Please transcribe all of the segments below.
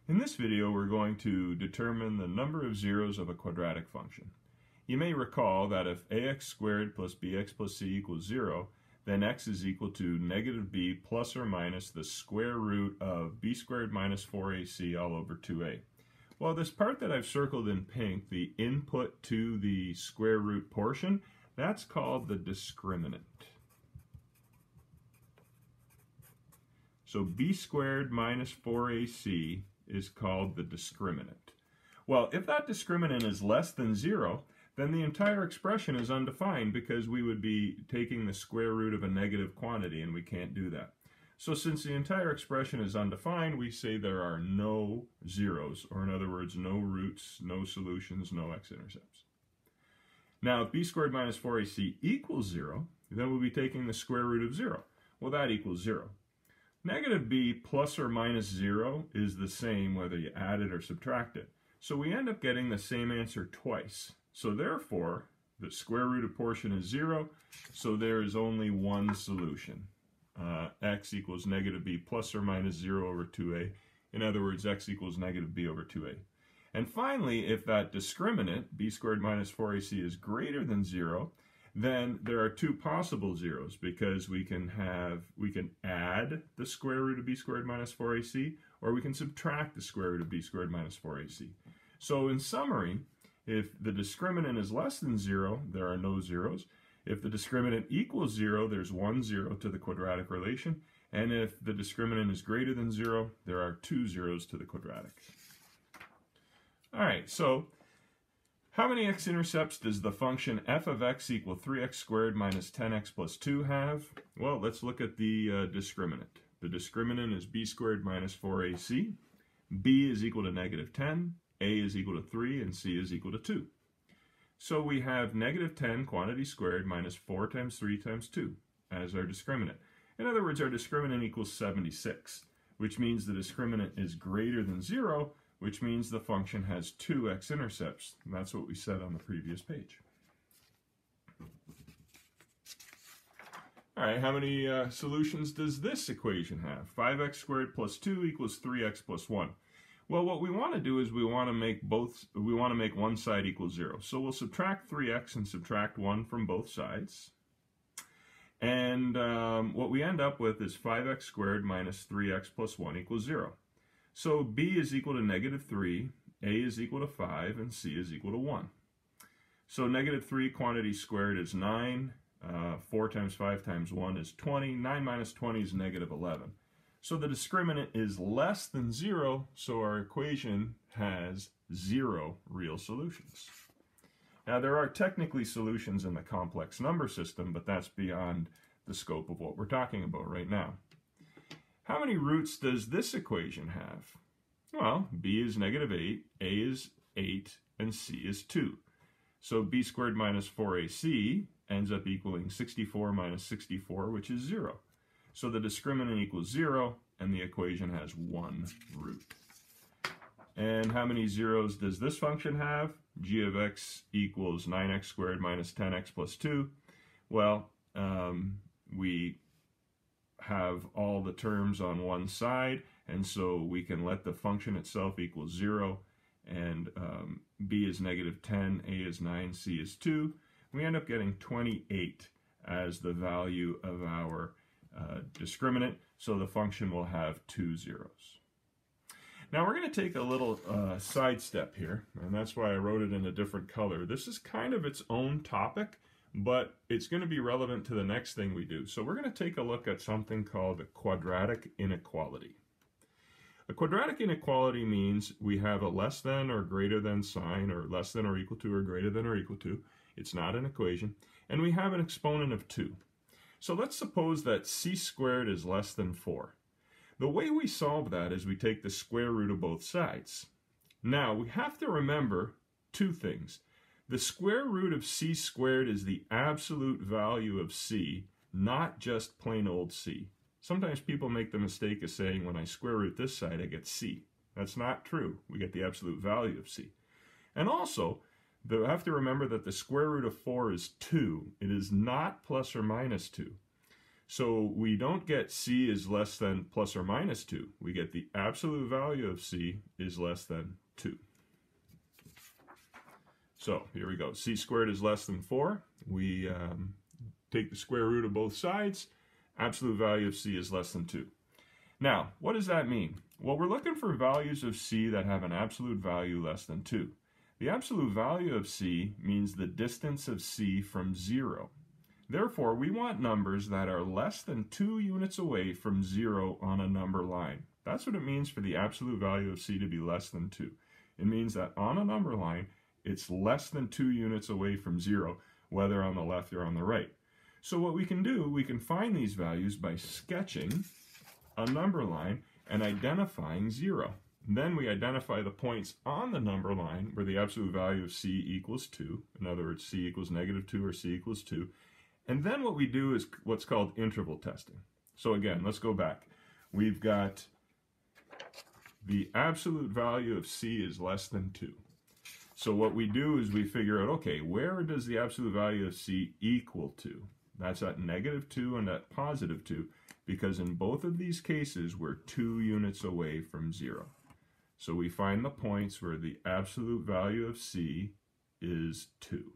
In this video, we're going to determine the number of zeros of a quadratic function. You may recall that if ax squared plus bx plus c equals 0, then x is equal to negative b plus or minus the square root of b squared minus 4ac all over 2a. Well, this part that I've circled in pink, the input to the square root portion, that's called the discriminant. So b squared minus 4ac is called the discriminant. Well, if that discriminant is less than 0, then the entire expression is undefined because we would be taking the square root of a negative quantity, and we can't do that. So since the entire expression is undefined, we say there are no zeros, or in other words, no roots, no solutions, no x-intercepts. Now, if b squared minus 4ac equals 0, then we'll be taking the square root of 0. Well, that equals 0. Negative b plus or minus 0 is the same whether you add it or subtract it. So we end up getting the same answer twice. So therefore, the square root of portion is 0, so there is only one solution. X equals negative b plus or minus 0 over 2a. In other words, x equals negative b over 2a. And finally, if that discriminant, b squared minus 4ac, is greater than 0, then there are two possible zeros because we can add the square root of b squared minus 4ac, or we can subtract the square root of b squared minus 4ac. So in summary, if the discriminant is less than 0, there are no zeros. If the discriminant equals 0, there's one zero to the quadratic relation. And if the discriminant is greater than 0, there are two zeros to the quadratic. All right, so how many x-intercepts does the function f of x equal 3x squared minus 10x plus 2 have? Well, let's look at the discriminant. The discriminant is b squared minus 4ac. b is equal to negative 10, a is equal to 3, and c is equal to 2. So we have negative 10 quantity squared minus 4 times 3 times 2 as our discriminant. In other words, our discriminant equals 76, which means the discriminant is greater than 0, which means the function has two x-intercepts. And that's what we said on the previous page. All right, how many solutions does this equation have? 5x squared plus 2 equals 3x plus 1. Well, what we want to do is we want to make one side equal 0. So we'll subtract 3x and subtract 1 from both sides. And what we end up with is 5x squared minus 3x plus 1 equals 0. So b is equal to negative 3, a is equal to 5, and c is equal to 1. So negative 3 quantity squared is 9. 4 times 5 times 1 is 20. 9 minus 20 is negative 11. So the discriminant is less than 0, so our equation has 0 real solutions. Now, there are technically solutions in the complex number system, but that's beyond the scope of what we're talking about right now. How many roots does this equation have? Well, b is negative 8, a is 8, and c is 2. So b squared minus 4ac ends up equaling 64 minus 64, which is 0. So the discriminant equals 0, and the equation has one root. And how many zeros does this function have? G of x equals 9x squared minus 10x plus 2. Well, we have all the terms on one side, and so we can let the function itself equal 0, and b is negative 10, a is 9, c is 2. We end up getting 28 as the value of our discriminant, so the function will have two zeros. Now we're going to take a little sidestep here, and that's why I wrote it in a different color. This is kind of its own topic, but it's going to be relevant to the next thing we do. So we're going to take a look at something called a quadratic inequality. A quadratic inequality means we have a less than or greater than sign, or less than or equal to or greater than or equal to. It's not an equation. And we have an exponent of 2. So let's suppose that c squared is less than 4. The way we solve that is we take the square root of both sides. Now, we have to remember two things. The square root of c squared is the absolute value of c, not just plain old c. Sometimes people make the mistake of saying, when I square root this side, I get c. That's not true. We get the absolute value of c. And also, we have to remember that the square root of 4 is 2. It is not plus or minus 2. So we don't get c is less than plus or minus 2. We get the absolute value of c is less than 2. So here we go. C squared is less than 4. We take the square root of both sides. Absolute value of c is less than 2. Now, what does that mean? Well, we're looking for values of c that have an absolute value less than 2. The absolute value of c means the distance of c from 0. Therefore, we want numbers that are less than 2 units away from 0 on a number line. That's what it means for the absolute value of c to be less than 2. It means that on a number line, it's less than 2 units away from 0, whether on the left or on the right. So what we can do, we can find these values by sketching a number line and identifying 0. And then we identify the points on the number line where the absolute value of c equals 2. In other words, c equals -2 or c equals 2. And then what we do is what's called interval testing. So again, let's go back. We've got the absolute value of c is less than 2. So what we do is we figure out, okay, where does the absolute value of c equal to? That's at -2 and at +2, because in both of these cases, we're 2 units away from 0. So we find the points where the absolute value of c is 2.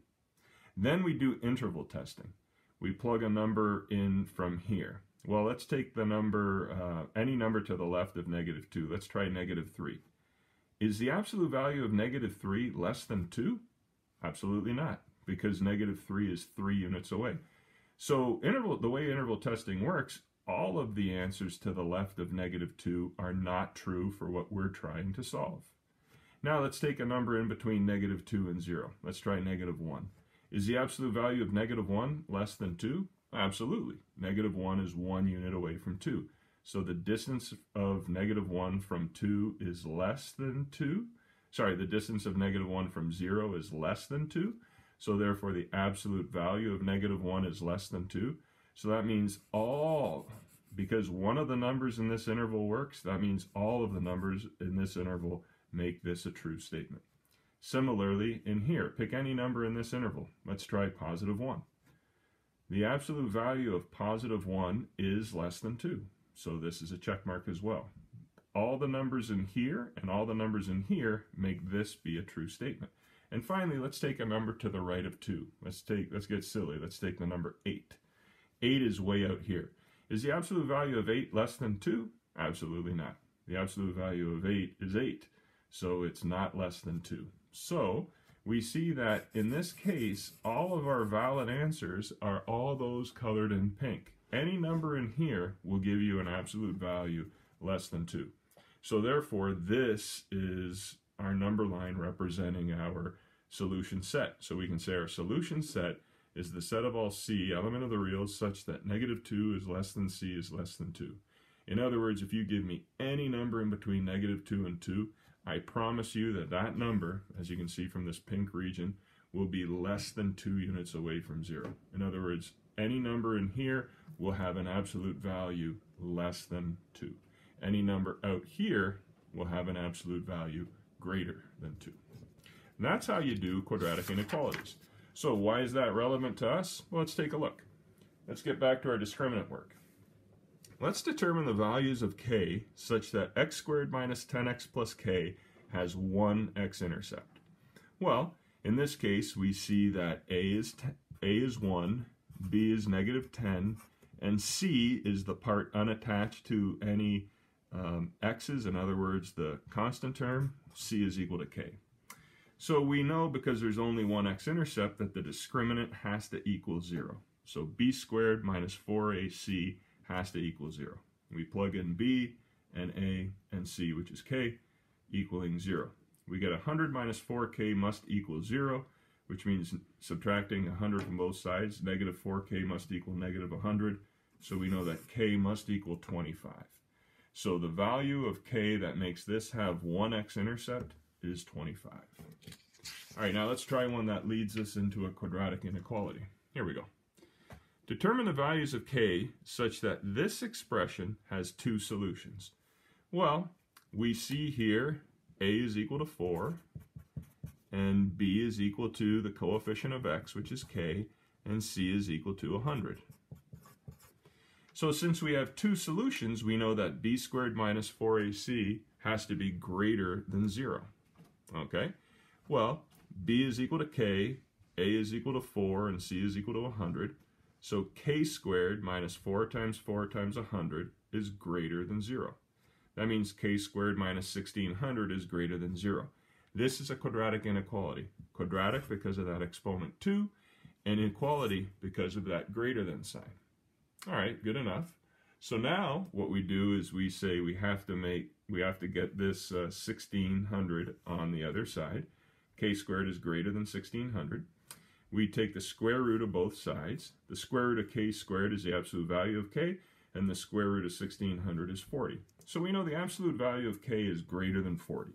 Then we do interval testing. We plug a number in from here. Well, let's take the number, any number to the left of -2. Let's try -3. Is the absolute value of -3 less than 2? Absolutely not, because -3 is 3 units away. So the way interval testing works, all of the answers to the left of -2 are not true for what we're trying to solve. Now let's take a number in between -2 and 0. Let's try -1. Is the absolute value of -1 less than 2? Absolutely. -1 is 1 unit away from 2. So the distance of -1 from 2 is less than 2. Sorry, the distance of -1 from 0 is less than 2. So therefore the absolute value of -1 is less than 2. So that means because one of the numbers in this interval works, that means all of the numbers in this interval make this a true statement. Similarly, in here, pick any number in this interval. Let's try +1. The absolute value of +1 is less than 2. So this is a check mark as well. All the numbers in here and all the numbers in here make this be a true statement. And finally, let's take a number to the right of 2. Let's get silly. Let's take the number 8. 8 is way out here. Is the absolute value of 8 less than 2? Absolutely not. The absolute value of 8 is 8. So it's not less than 2. So we see that in this case, all of our valid answers are all those colored in pink. Any number in here will give you an absolute value less than 2. So therefore, this is our number line representing our solution set. So we can say our solution set is the set of all c, element of the reals, such that -2 is less than c is less than 2. In other words, if you give me any number in between -2 and 2, I promise you that that number, as you can see from this pink region, will be less than 2 units away from 0. In other words, any number in here will have an absolute value less than 2. Any number out here will have an absolute value greater than 2. And that's how you do quadratic inequalities. So why is that relevant to us? Well, let's take a look. Let's get back to our discriminant work. Let's determine the values of k such that x squared minus 10x plus k has one x-intercept. Well, in this case, we see that a is 1, b is -10, and c is the part unattached to any x's. In other words, the constant term, c is equal to k. So we know, because there's only one x-intercept, that the discriminant has to equal 0. So b squared minus 4ac has to equal 0. We plug in b and a and c, which is k, equaling 0. We get 100 minus 4k must equal 0, which means subtracting 100 from both sides, -4k must equal -100. So we know that k must equal 25. So the value of k that makes this have one x-intercept is 25. All right, now let's try one that leads us into a quadratic inequality. Here we go. Determine the values of k such that this expression has two solutions. Well, we see here a is equal to 4, and b is equal to the coefficient of x, which is k, and c is equal to 100. So since we have two solutions, we know that b squared minus 4ac has to be greater than 0. Okay? Well, b is equal to k, a is equal to 4, and c is equal to 100. So k squared minus 4 times 100 is greater than 0. That means k squared minus 1600 is greater than 0. This is a quadratic inequality. Quadratic because of that exponent 2, and inequality because of that greater than sign. All right, good enough. So now what we do is we say we have to get this 1600 on the other side. K squared is greater than 1600. We take the square root of both sides. The square root of k squared is the absolute value of k, and the square root of 1600 is 40. So we know the absolute value of k is greater than 40.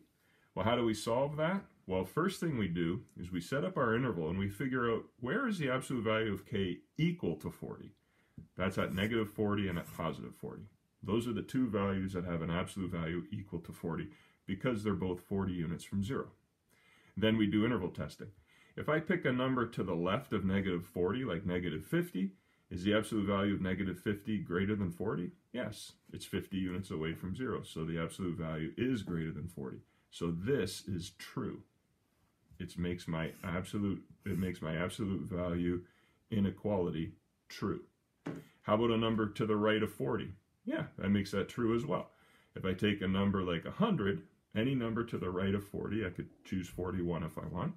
Well, how do we solve that? Well, first thing we do is we set up our interval and we figure out where is the absolute value of k equal to 40. That's at negative 40 and at positive 40. Those are the two values that have an absolute value equal to 40 because they're both 40 units from 0. Then we do interval testing. If I pick a number to the left of negative 40, like negative 50, is the absolute value of negative 50 greater than 40? Yes, it's 50 units away from 0, so the absolute value is greater than 40. So this is true. It makes my absolute value inequality true. How about a number to the right of 40? Yeah, that makes that true as well. If I take a number like 100, any number to the right of 40, I could choose 41 if I want.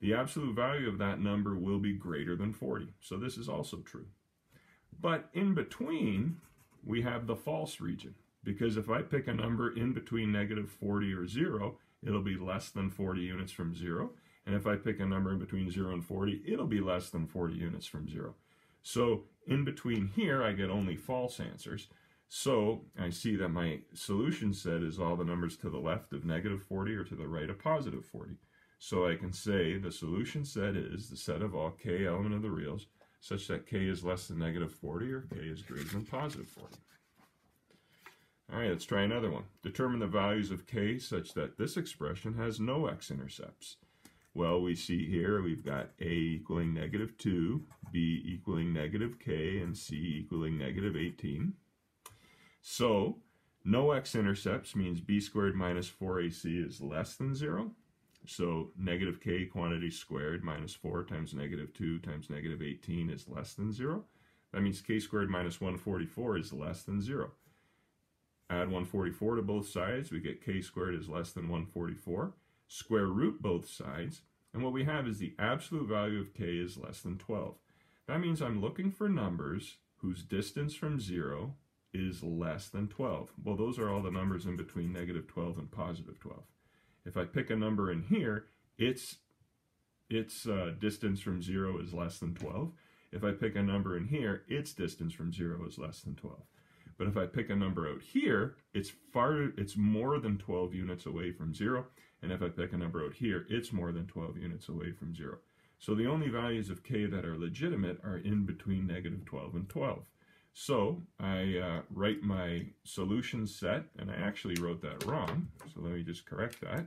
The absolute value of that number will be greater than 40. So this is also true. But in between, we have the false region. Because if I pick a number in between negative 40 or 0, it'll be less than 40 units from 0. And if I pick a number in between 0 and 40, it'll be less than 40 units from 0. So in between here, I get only false answers. So I see that my solution set is all the numbers to the left of negative 40 or to the right of positive 40. So I can say the solution set is the set of all k element of the reals such that k is less than negative 40 or k is greater than positive 40. All right, let's try another one. Determine the values of k such that this expression has no x-intercepts. Well, we see here we've got a equaling negative 2, b equaling negative k, and c equaling negative 18. So, no x-intercepts means b squared minus 4ac is less than 0. So, negative k quantity squared minus 4 times negative 2 times negative 18 is less than 0. That means k squared minus 144 is less than 0. Add 144 to both sides, we get k squared is less than 144. Square root both sides, and what we have is the absolute value of k is less than 12. That means I'm looking for numbers whose distance from 0 is less than 12. Well, those are all the numbers in between negative 12 and positive 12. If I pick a number in here, its distance from 0 is less than 12. If I pick a number in here, its distance from 0 is less than 12. But if I pick a number out here, it's more than 12 units away from 0. And if I pick a number out here, it's more than 12 units away from 0. So the only values of k that are legitimate are in between negative 12 and 12. So I write my solution set, and I actually wrote that wrong. So let me just correct that.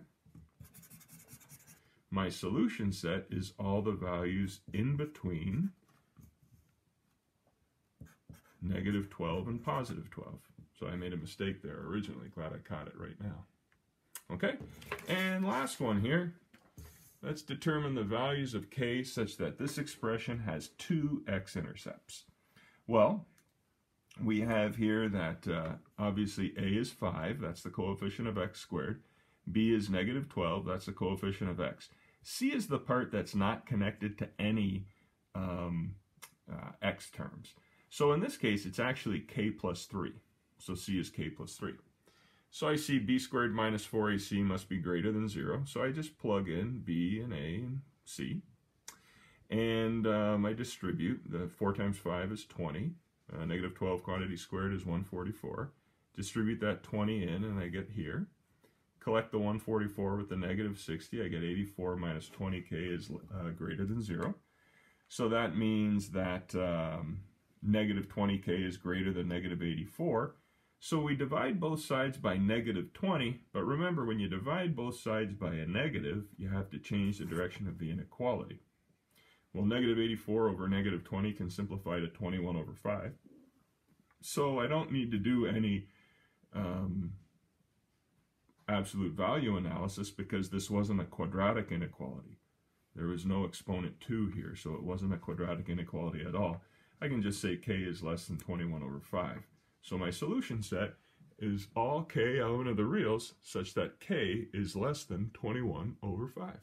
My solution set is all the values in between negative 12 and positive 12. So I made a mistake there originally. Glad I caught it right now. Okay, and last one here. Let's determine the values of k such that this expression has two x-intercepts. Well, we have here that obviously a is 5, that's the coefficient of x squared. B is negative 12, that's the coefficient of x. C is the part that's not connected to any x terms. So in this case, it's actually k plus 3. So C is k plus 3. So I see b squared minus 4ac must be greater than 0. So I just plug in b and a and c. And I distribute. The 4 times 5 is 20. Negative 12 quantity squared is 144. Distribute that 20 in, and I get here. Collect the 144 with the negative 60. I get 84 minus 20k is greater than 0. So that means that negative 20k is greater than negative 84. So we divide both sides by negative 20, but remember when you divide both sides by a negative, you have to change the direction of the inequality. Well, negative 84 over negative 20 can simplify to 21 over 5. So I don't need to do any absolute value analysis because this wasn't a quadratic inequality. There was no exponent 2 here, so it wasn't a quadratic inequality at all. I can just say k is less than 21 over 5. So my solution set is all k element of the reals such that k is less than 21 over 5.